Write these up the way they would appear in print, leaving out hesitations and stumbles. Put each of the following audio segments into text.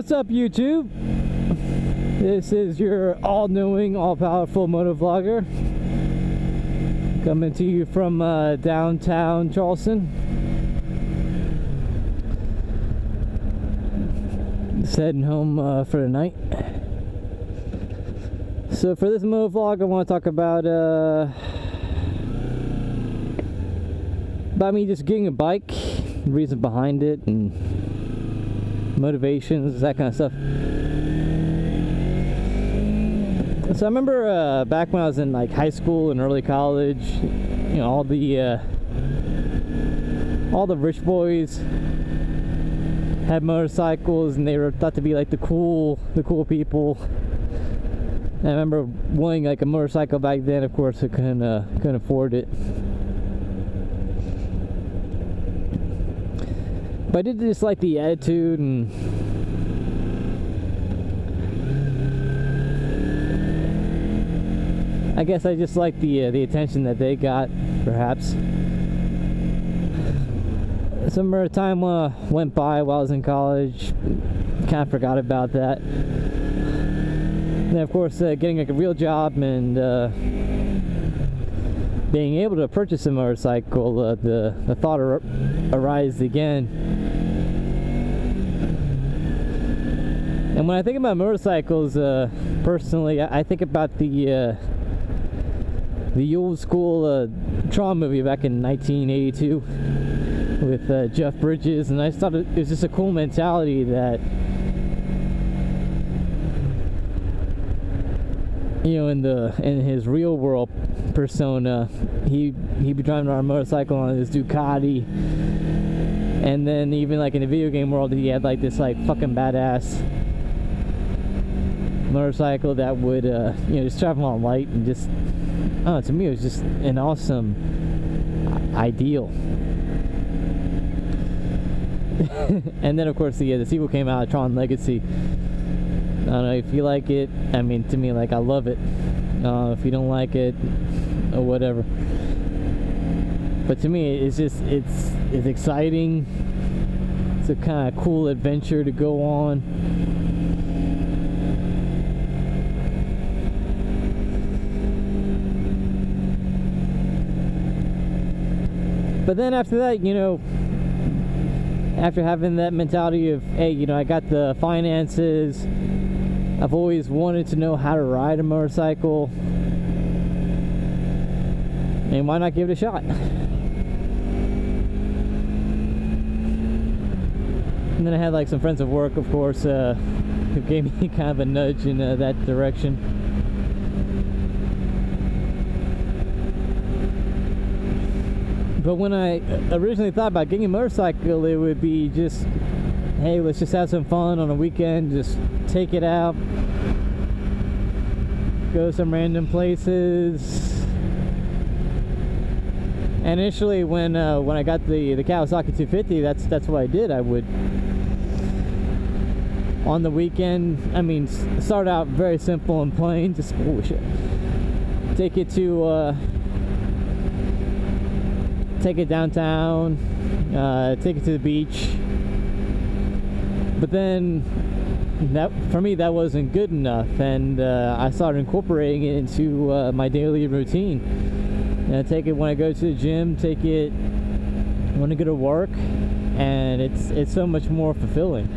What's up, YouTube? This is your all-knowing, all-powerful motovlogger coming to you from downtown Charleston. Just heading home for the night. So for this motovlog, I want to talk about me just getting a bike, the reason behind it, and motivations, that kind of stuff. So I remember back when I was in like high school and early college, you know, all the rich boys had motorcycles and they were thought to be like the cool people. And I remember wanting like a motorcycle back then. Of course, I couldn't afford it. But I did just like the attitude, and I guess I just like the attention that they got, perhaps. Some time went by while I was in college, kind of forgot about that. Then of course getting like a real job and being able to purchase a motorcycle, the thought arose again. And when I think about motorcycles, personally, I think about the old school Tron movie back in 1982 with Jeff Bridges, and I just thought it was just a cool mentality that, you know, in his real world persona, he'd be driving on a motorcycle on his Ducati, and then even like in the video game world, he had like this like fucking badass motorcycle that would you know, just travel on light, and just, I don't know, to me it was just an awesome ideal. And then of course the sequel came out, Tron Legacy. I don't know if you like it. I mean, to me, like, I love it. If you don't like it, or whatever. But to me, it's just, it's exciting. It's a kind of cool adventure to go on. But then after that, you know, after having that mentality of, hey, you know, I got the finances, I've always wanted to know how to ride a motorcycle, and why not give it a shot? And then I had like some friends at work, of course, who gave me kind of a nudge in that direction. But when I originally thought about getting a motorcycle, it would be just, hey, let's just have some fun on a weekend, just take it out, go some random places. And initially when I got the Kawasaki 250, that's what I did. I would, on the weekend, I mean, start out very simple and plain, just, oh shit, take it downtown, take it to the beach. But then, that for me, that wasn't good enough, and I started incorporating it into my daily routine. I take it when I go to the gym, take it when I go to work, and it's so much more fulfilling.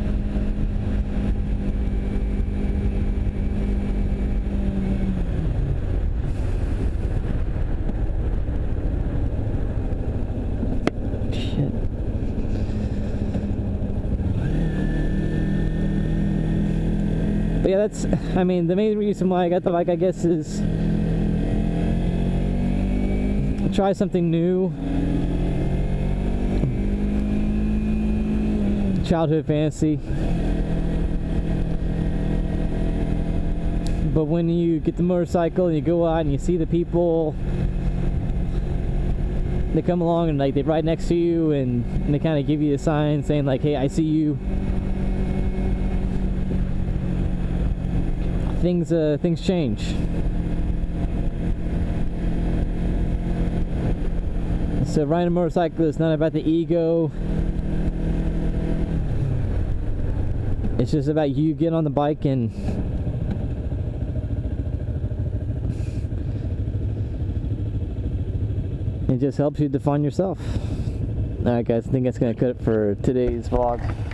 But yeah, that's, I mean, the main reason why I got the bike, I guess, is try something new. Childhood fantasy. But when you get the motorcycle and you go out and you see the people, they come along and like they ride next to you, and they kind of give you a sign saying like, hey, I see you. Things change. So riding a motorcycle is not about the ego. it's just about you get on the bike and it just helps you define yourself. Alright guys, I think that's gonna cut it for today's vlog.